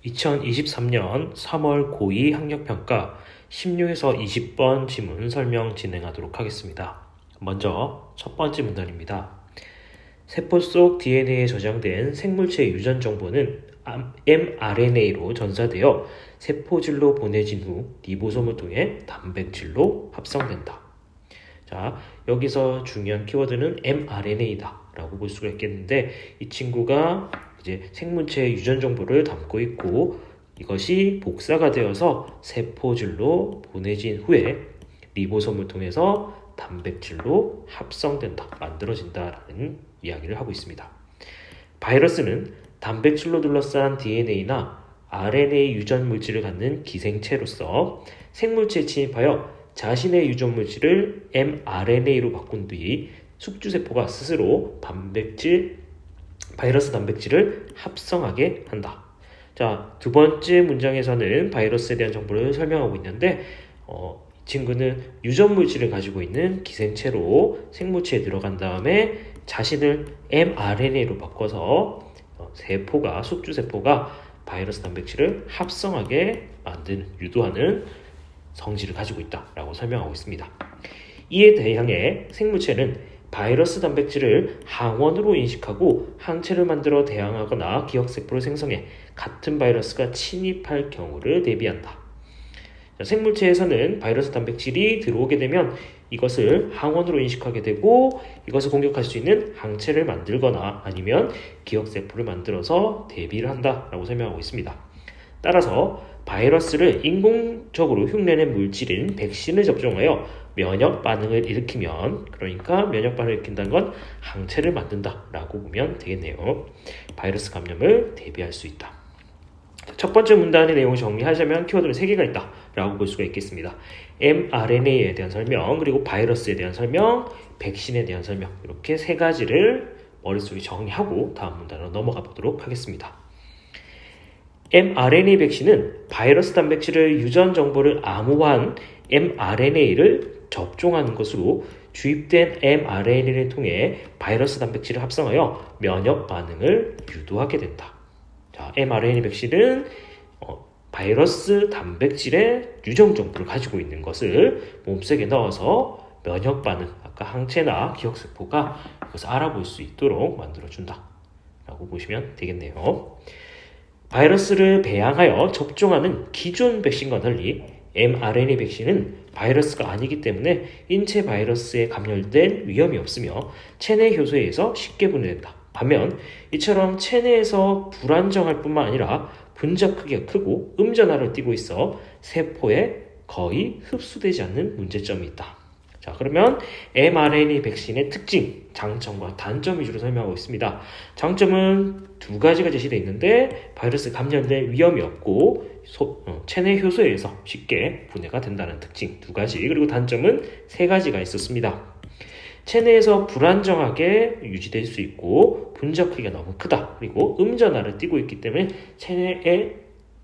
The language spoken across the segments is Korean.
2023년 3월 고2 학력평가 16에서 20번 지문 설명 진행하도록 하겠습니다. 먼저 첫 번째 문단입니다. 세포 속 DNA에 저장된 생물체 유전 정보는 mRNA로 전사되어 세포질로 보내진 후 리보솜을 통해 단백질로 합성된다. 자, 여기서 중요한 키워드는 mRNA다 라고 볼 수가 있겠는데, 이 친구가 이제 생물체의 유전 정보를 담고 있고 이것이 복사가 되어서 세포질로 보내진 후에 리보솜을 통해서 단백질로 합성된다, 만들어진다라는 이야기를 하고 있습니다. 바이러스는 단백질로 둘러싼 DNA나 RNA 유전 물질을 갖는 기생체로서 생물체에 침입하여 자신의 유전 물질을 mRNA로 바꾼 뒤 숙주세포가 스스로 바이러스 단백질을 합성하게 한다. 자, 두 번째 문장에서는 바이러스에 대한 정보를 설명하고 있는데 이 친구는 유전 물질을 가지고 있는 기생체로 생물체에 들어간 다음에 자신을 mRNA로 바꿔서 숙주세포가 바이러스 단백질을 합성하게 만드는, 유도하는 성질을 가지고 있다라고 설명하고 있습니다. 이에 대항해 생물체는 바이러스 단백질을 항원으로 인식하고 항체를 만들어 대항하거나 기억세포를 생성해 같은 바이러스가 침입할 경우를 대비한다. 생물체에서는 바이러스 단백질이 들어오게 되면 이것을 항원으로 인식하게 되고 이것을 공격할 수 있는 항체를 만들거나 아니면 기억세포를 만들어서 대비를 한다라고 설명하고 있습니다. 따라서 바이러스를 인공적으로 흉내낸 물질인 백신을 접종하여 면역 반응을 일으키면, 그러니까 면역 반응을 일으킨다는 건 항체를 만든다라고 보면 되겠네요. 바이러스 감염을 대비할 수 있다. 첫 번째 문단의 내용을 정리하자면 키워드는 3개가 있다라고 볼 수가 있겠습니다. mRNA에 대한 설명, 그리고 바이러스에 대한 설명, 백신에 대한 설명, 이렇게 3가지를 머릿속에 정리하고 다음 문단으로 넘어가 보도록 하겠습니다. mRNA 백신은 바이러스 단백질을 유전 정보를 암호화한 mRNA를 접종하는 것으로 주입된 mRNA를 통해 바이러스 단백질을 합성하여 면역 반응을 유도하게 된다. 자, mRNA 백신은 바이러스 단백질의 유전 정보를 가지고 있는 것을 몸속에 넣어서 면역 반응, 아까 항체나 기억세포가 그것을 알아볼 수 있도록 만들어준다 라고 보시면 되겠네요. 바이러스를 배양하여 접종하는 기존 백신과 달리 mRNA 백신은 바이러스가 아니기 때문에 인체 바이러스에 감염된 위험이 없으며 체내 효소에 의해서 쉽게 분해된다. 반면 이처럼 체내에서 불안정할 뿐만 아니라 분자 크기가 크고 음전하를 띠고 있어 세포에 거의 흡수되지 않는 문제점이 있다. 자, 그러면 mRNA 백신의 특징, 장점과 단점 위주로 설명하고 있습니다. 장점은 2가지가 제시되어 있는데 바이러스 감염될 위험이 없고 체내 효소에 의해서 쉽게 분해가 된다는 특징 2가지, 그리고 단점은 3가지가 있었습니다. 체내에서 불안정하게 유지될 수 있고 분자 크기가 너무 크다, 그리고 음전하를 띠고 있기 때문에 체내에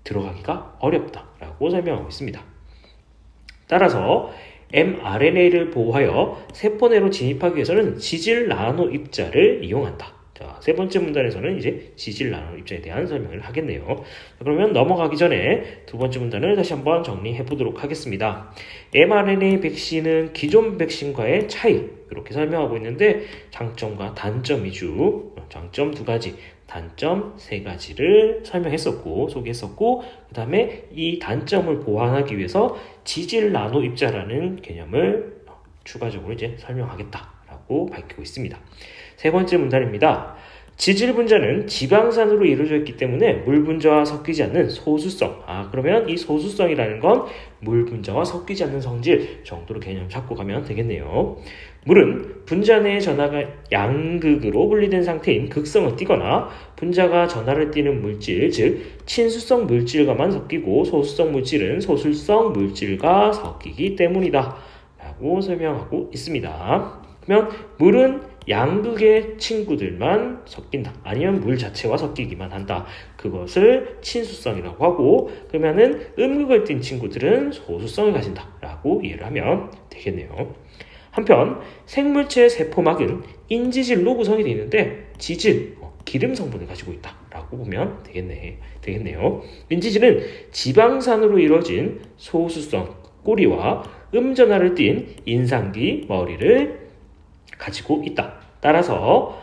들어가기가 어렵다라고 설명하고 있습니다. 따라서 mRNA를 보호하여 세포 내로 진입하기 위해서는 지질 나노 입자를 이용한다. 자, 세 번째 문단에서는 이제 지질 나노 입자에 대한 설명을 하겠네요. 그러면 넘어가기 전에 두 번째 문단을 다시 한번 정리해 보도록 하겠습니다. mRNA 백신은 기존 백신과의 차이, 이렇게 설명하고 있는데 장점과 단점 위주, 장점 2가지, 단점 3가지를 소개했었고, 그 다음에 이 단점을 보완하기 위해서 지질 나노 입자라는 개념을 추가적으로 이제 설명하겠다라고 밝히고 있습니다. 세 번째 문단입니다. 지질 분자는 지방산으로 이루어져 있기 때문에 물 분자와 섞이지 않는 소수성. 그러면 이 소수성이라는 건 물 분자와 섞이지 않는 성질 정도로 개념 잡고 가면 되겠네요. 물은 분자 내의 전하가 양극으로 분리된 상태인 극성을 띠거나 분자가 전하를 띠는 물질, 즉 친수성 물질과만 섞이고 소수성 물질은 소수성 물질과 섞이기 때문이다 라고 설명하고 있습니다. 그러면 물은 양극의 친구들만 섞인다, 아니면 물 자체와 섞이기만 한다, 그것을 친수성이라고 하고, 그러면은 음극을 띤 친구들은 소수성을 가진다 라고 이해를 하면 되겠네요. 한편 생물체의 세포막은 인지질로 구성이 되어 있는데 지질, 기름 성분을 가지고 있다라고 보면 되겠네요. 인지질은 지방산으로 이루어진 소수성 꼬리와 음전하를 띤 인상기 머리를 가지고 있다. 따라서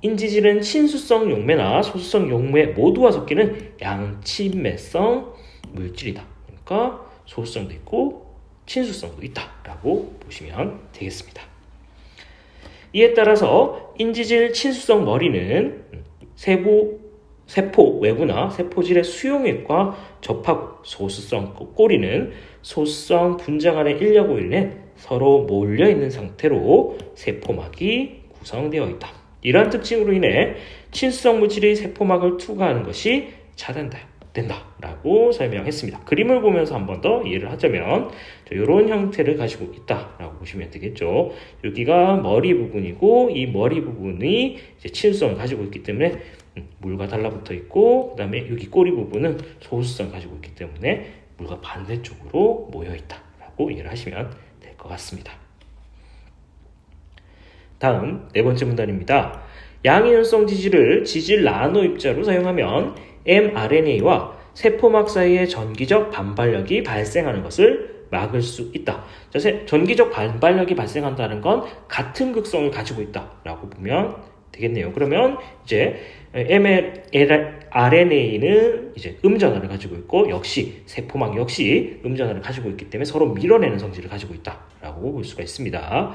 인지질은 친수성 용매나 소수성 용매 모두와 섞이는 양친매성 물질이다. 그러니까 소수성도 있고 친수성도 있다라고 보시면 되겠습니다. 이에 따라서 인지질 친수성 머리는 세포 외부나 세포질의 수용액과 접하고 소수성 꼬리는 소수성 분자 간의 인력으로 인해 서로 몰려있는 상태로 세포막이 구성되어 있다. 이러한 특징으로 인해 친수성 물질이 세포막을 투과하는 것이 차단된다라고 설명했습니다. 그림을 보면서 한 번 더 이해를 하자면 이런 형태를 가지고 있다라고 보시면 되겠죠. 여기가 머리 부분이고 이 머리 부분이 이제 친수성을 가지고 있기 때문에 물과 달라붙어 있고 그 다음에 여기 꼬리 부분은 소수성을 가지고 있기 때문에 물과 반대쪽으로 모여 있다라고 이해를 하시면 될 것 같습니다. 다음 네 번째 문단입니다. 양이온성 지질을 지질 나노 입자로 사용하면 mRNA와 세포막 사이에 전기적 반발력이 발생하는 것을 막을 수 있다. 전기적 반발력이 발생한다는 건 같은 극성을 가지고 있다라고 보면 되겠네요. 그러면 이제 mRNA는 이제 음전하를 가지고 있고 역시 세포막 역시 음전하를 가지고 있기 때문에 서로 밀어내는 성질을 가지고 있다라고 볼 수가 있습니다.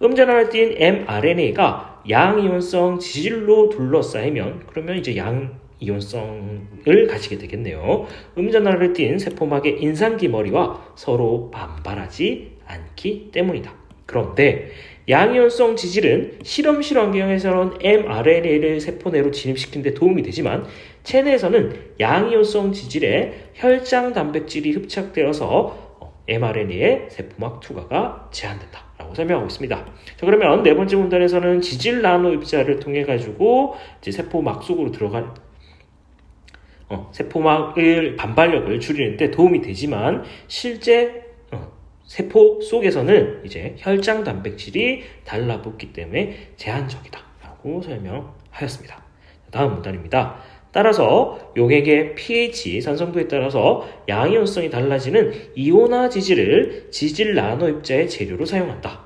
음전하를 띤 mRNA가 양이온성 지질로 둘러싸이면 그러면 이제 양이온성을 가지게 되겠네요. 음전하를 띤 세포막의 인상기 머리와 서로 반발하지 않기 때문이다. 그런데 양이온성 지질은 실험실 환경에서는 mRNA를 세포 내로 진입시키는 데 도움이 되지만 체내에서는 양이온성 지질에 혈장 단백질이 흡착되어서 mRNA의 세포막 투과가 제한된다 라고 설명하고 있습니다. 자, 그러면 네 번째 문단에서는 지질 나노 입자를 통해 가지고 이제 세포막 속으로 들어간 세포막을 반발력을 줄이는 데 도움이 되지만 실제 세포 속에서는 이제 혈장 단백질이 달라붙기 때문에 제한적이다라고 설명하였습니다. 다음 문단입니다. 따라서 용액의 pH, 산성도에 따라서 양이온성이 달라지는 이온화 지질을 지질 나노 입자의 재료로 사용한다.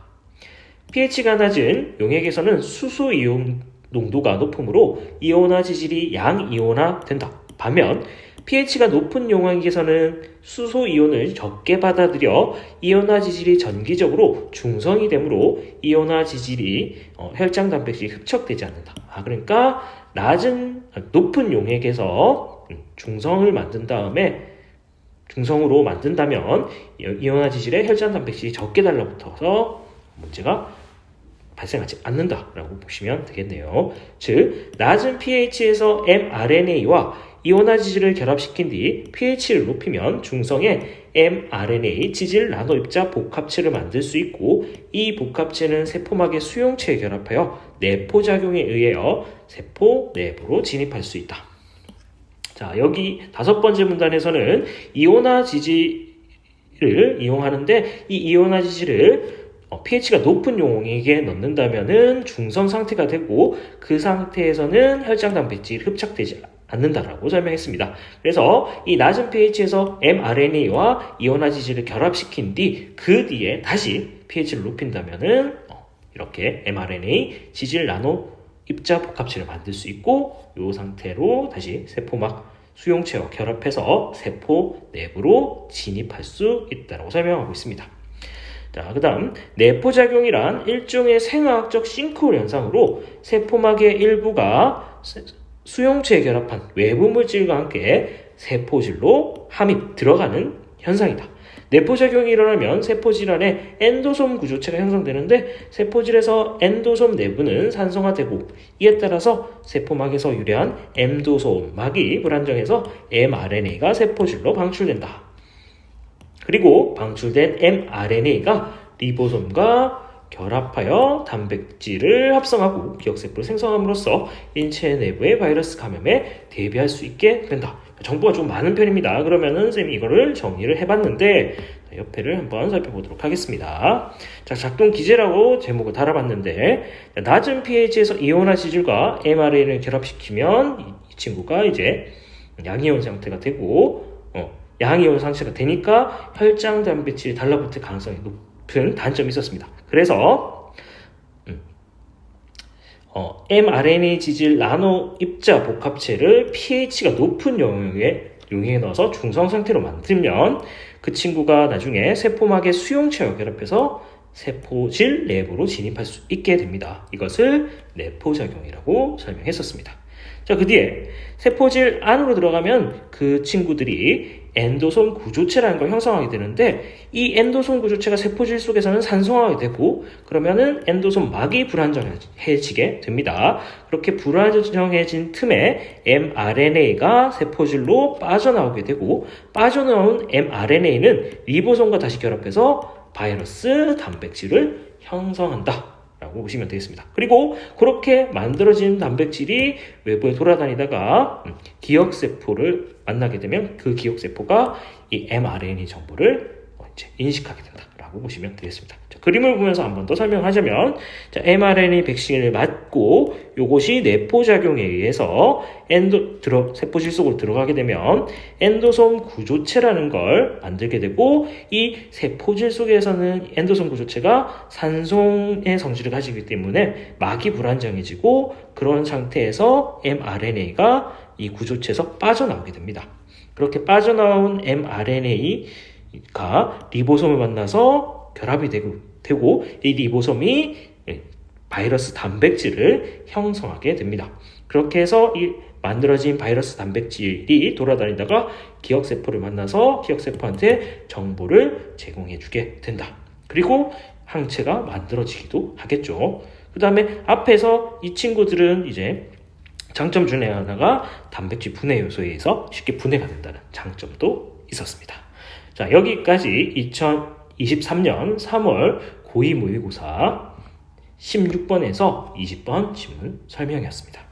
pH가 낮은 용액에서는 수소 이온 농도가 높으므로 이온화 지질이 양이온화 된다. 반면 pH가 높은 용액에서는 수소 이온을 적게 받아들여 이온화 지질이 전기적으로 중성이 되므로 이온화 지질이 혈장 단백질이 흡착되지 않는다. 그러니까 높은 용액에서 중성을 만든 다음에 중성으로 만든다면 이온화 지질에 혈장 단백질이 적게 달라붙어서 문제가 발생하지 않는다라고 보시면 되겠네요. 즉 낮은 pH에서 mRNA와 이온화 지질을 결합시킨 뒤 pH를 높이면 중성의 mRNA 지질 나노 입자 복합체를 만들 수 있고 이 복합체는 세포막의 수용체에 결합하여 내포작용에 의하여 세포 내부로 진입할 수 있다. 자, 여기 다섯 번째 문단에서는 이온화 지질을 이용하는데 이 이온화 지질을 pH가 높은 용액에 넣는다면은 중성 상태가 되고 그 상태에서는 혈장 단백질이 흡착되지 않는다라고 설명했습니다. 그래서 이 낮은 pH에서 mRNA와 이온화 지질을 결합시킨 뒤 그 뒤에 다시 pH를 높인다면은 이렇게 mRNA 지질 나노 입자 복합체를 만들 수 있고 이 상태로 다시 세포막 수용체와 결합해서 세포 내부로 진입할 수 있다고 설명하고 있습니다. 자, 그 다음 내포작용이란 일종의 생화학적 싱크홀 현상으로 세포막의 일부가 수용체에 결합한 외부 물질과 함께 세포질로 함입 들어가는 현상이다. 내포작용이 일어나면 세포질 안에 엔도솜 구조체가 형성되는데 세포질에서 엔도솜 내부는 산성화되고 이에 따라서 세포막에서 유래한 엔도솜막이 불안정해서 mRNA가 세포질로 방출된다. 그리고 방출된 mRNA가 리보솜과 결합하여 단백질을 합성하고 기억세포를 생성함으로써 인체 내부의 바이러스 감염에 대비할 수 있게 된다. 정보가 좀 많은 편입니다. 그러면은 쌤이 이거를 정리를 해봤는데 옆에를 한번 살펴보도록 하겠습니다. 자, 작동 기제라고 제목을 달아봤는데 낮은 pH에서 이온화 지질과 mRNA를 결합시키면 이 친구가 이제 양이온 상태가 되고 양이온 상태가 되니까 혈장 단백질이 달라붙을 가능성이 높은 단점이 있었습니다. 그래서 mRNA 지질 나노 입자 복합체를 pH가 높은 용액에 넣어서 중성 상태로 만들면 그 친구가 나중에 세포막의 수용체와 결합해서 세포질 내부로 진입할 수 있게 됩니다. 이것을 내포작용이라고 설명했었습니다. 자, 그 뒤에 세포질 안으로 들어가면 그 친구들이 엔도솜 구조체라는 걸 형성하게 되는데 이 엔도솜 구조체가 세포질 속에서는 산성하게 되고 그러면은 엔도솜 막이 불안정해지게 됩니다. 그렇게 불안정해진 틈에 mRNA가 세포질로 빠져나오게 되고 빠져나온 mRNA는 리보솜과 다시 결합해서 바이러스 단백질을 형성한다 라고 보시면 되겠습니다. 그리고 그렇게 만들어진 단백질이 외부에 돌아다니다가 기억세포를 만나게 되면 그 기억세포가 이 mRNA 정보를 이제 인식하게 된다라고 보시면 되겠습니다. 자, 그림을 보면서 한 번 더 설명하자면 자, mRNA 백신을 맞고 이것이 내포작용에 의해서 세포질 속으로 들어가게 되면 엔도솜 구조체라는 걸 만들게 되고 이 세포질 속에서는 엔도솜 구조체가 산송의 성질을 가지기 때문에 막이 불안정해지고 그런 상태에서 mRNA가 이 구조체에서 빠져나오게 됩니다. 그렇게 빠져나온 mRNA가 리보솜을 만나서 결합이 되고 이 리보솜이 바이러스 단백질을 형성하게 됩니다. 그렇게 해서 이 만들어진 바이러스 단백질이 돌아다니다가 기억세포를 만나서 기억세포한테 정보를 제공해주게 된다. 그리고 항체가 만들어지기도 하겠죠. 그 다음에 앞에서 이 친구들은 이제 장점 중에 하나가 단백질 분해 요소에 의해서 쉽게 분해가 된다는 장점도 있었습니다. 자, 여기까지 2023년 3월 고2 모의고사 16번에서 20번 지문 설명이었습니다.